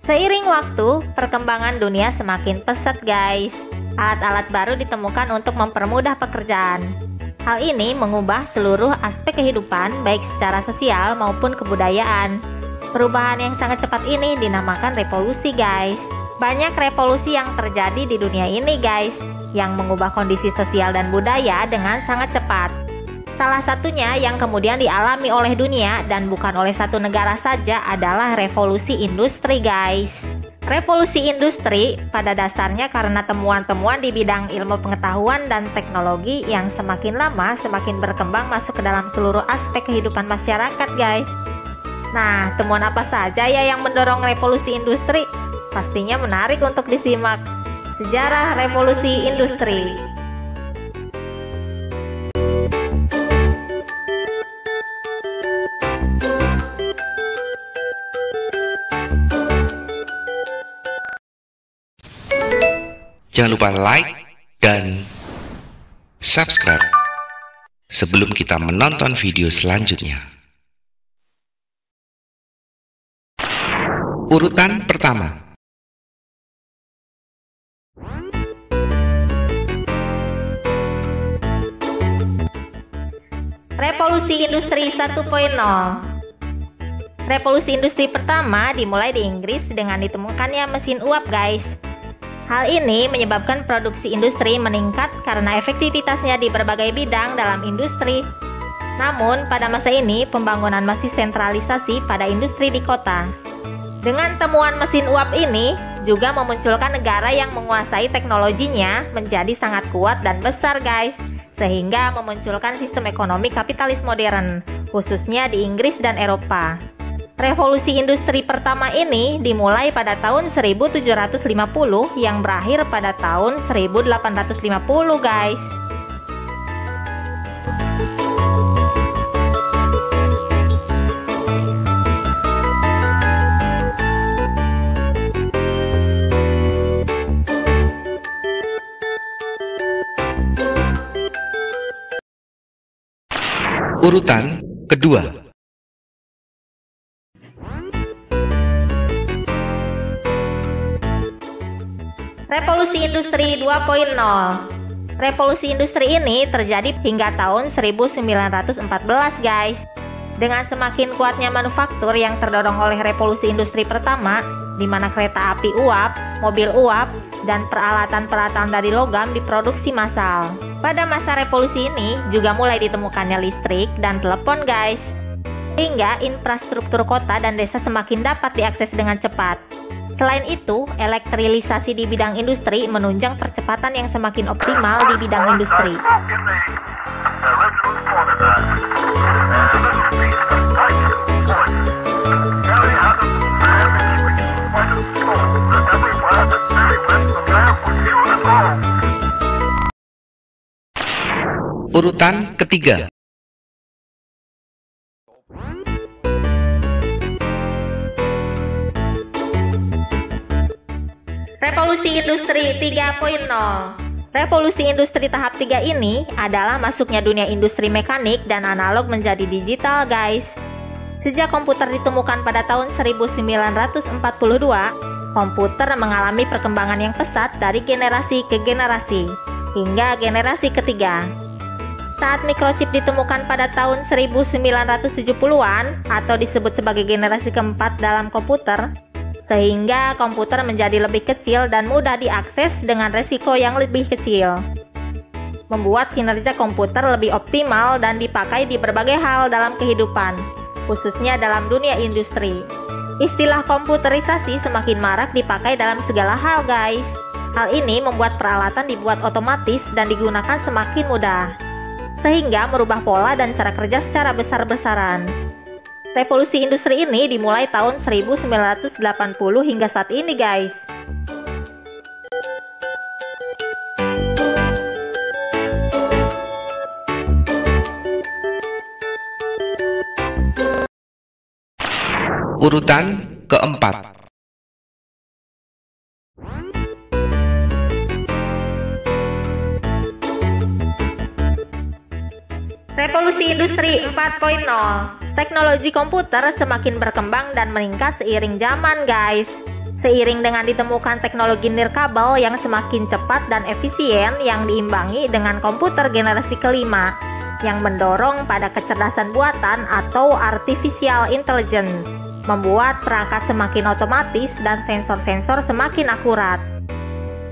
Seiring waktu, perkembangan dunia semakin pesat guys. Alat-alat baru ditemukan untuk mempermudah pekerjaan. Hal ini mengubah seluruh aspek kehidupan baik secara sosial maupun kebudayaan. Perubahan yang sangat cepat ini dinamakan revolusi guys. Banyak revolusi yang terjadi di dunia ini guys, yang mengubah kondisi sosial dan budaya dengan sangat cepat. Salah satunya yang kemudian dialami oleh dunia dan bukan oleh satu negara saja adalah revolusi industri guys. Revolusi industri pada dasarnya karena temuan-temuan di bidang ilmu pengetahuan dan teknologi yang semakin lama semakin berkembang masuk ke dalam seluruh aspek kehidupan masyarakat guys. Nah, temuan apa saja ya yang mendorong revolusi industri? Pastinya menarik untuk disimak. Sejarah revolusi industri. Jangan lupa like dan subscribe sebelum kita menonton video selanjutnya. Urutan pertama. Revolusi Industri 1.0. Revolusi industri pertama dimulai di Inggris dengan ditemukannya mesin uap guys. Hal ini menyebabkan produksi industri meningkat karena efektivitasnya di berbagai bidang dalam industri. Namun, pada masa ini pembangunan masih sentralisasi pada industri di kota. Dengan temuan mesin uap ini, juga memunculkan negara yang menguasai teknologinya menjadi sangat kuat dan besar guys, sehingga memunculkan sistem ekonomi kapitalis modern, khususnya di Inggris dan Eropa. Revolusi industri pertama ini dimulai pada tahun 1750 yang berakhir pada tahun 1850 guys. Urutan kedua. Revolusi Industri 2.0. Revolusi industri ini terjadi hingga tahun 1914 guys. Dengan semakin kuatnya manufaktur yang terdorong oleh revolusi industri pertama, di mana kereta api uap, mobil uap, dan peralatan-peralatan dari logam diproduksi massal. Pada masa revolusi ini juga mulai ditemukannya listrik dan telepon guys, sehingga infrastruktur kota dan desa semakin dapat diakses dengan cepat. Selain itu, elektrilisasi di bidang industri menunjang percepatan yang semakin optimal di bidang industri. Urutan ketiga. Revolusi Industri 3.0. Revolusi industri tahap 3 ini adalah masuknya dunia industri mekanik dan analog menjadi digital guys. Sejak komputer ditemukan pada tahun 1942, komputer mengalami perkembangan yang pesat dari generasi ke generasi, hingga generasi ketiga. Saat microchip ditemukan pada tahun 1970-an atau disebut sebagai generasi keempat dalam komputer, sehingga komputer menjadi lebih kecil dan mudah diakses dengan resiko yang lebih kecil, membuat kinerja komputer lebih optimal dan dipakai di berbagai hal dalam kehidupan, khususnya dalam dunia industri. Istilah komputerisasi semakin marak dipakai dalam segala hal guys. Hal ini membuat peralatan dibuat otomatis dan digunakan semakin mudah, sehingga merubah pola dan cara kerja secara besar-besaran. Revolusi industri ini dimulai tahun 1980 hingga saat ini guys. Urutan keempat. Revolusi Industri 4.0. Teknologi komputer semakin berkembang dan meningkat seiring zaman guys. Seiring dengan ditemukan teknologi nirkabel yang semakin cepat dan efisien yang diimbangi dengan komputer generasi kelima yang mendorong pada kecerdasan buatan atau artificial intelligence, membuat perangkat semakin otomatis dan sensor-sensor semakin akurat.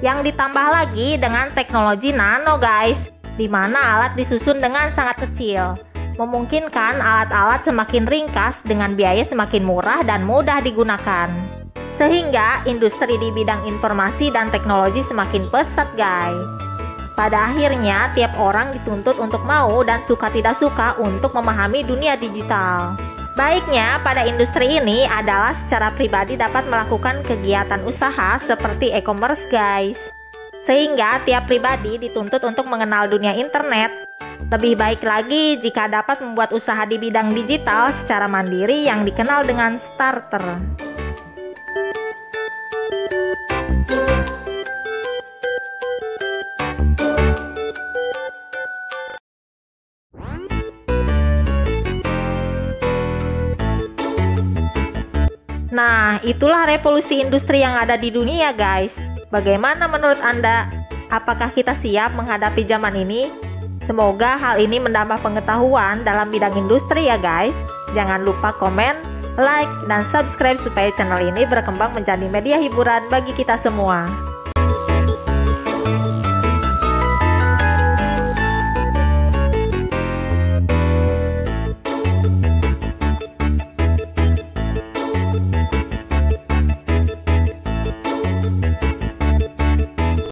Yang ditambah lagi dengan teknologi nano guys, di mana alat disusun dengan sangat kecil, memungkinkan alat-alat semakin ringkas dengan biaya semakin murah dan mudah digunakan. Sehingga industri di bidang informasi dan teknologi semakin pesat guys. Pada akhirnya tiap orang dituntut untuk mau dan suka tidak suka untuk memahami dunia digital. Baiknya pada industri ini adalah secara pribadi dapat melakukan kegiatan usaha seperti e-commerce guys. Sehingga tiap pribadi dituntut untuk mengenal dunia internet. Lebih baik lagi jika dapat membuat usaha di bidang digital secara mandiri yang dikenal dengan starter. Nah, itulah revolusi industri yang ada di dunia guys. Bagaimana menurut Anda? Apakah kita siap menghadapi zaman ini? Semoga hal ini menambah pengetahuan dalam bidang industri ya guys. Jangan lupa komen, like, dan subscribe supaya channel ini berkembang menjadi media hiburan bagi kita semua.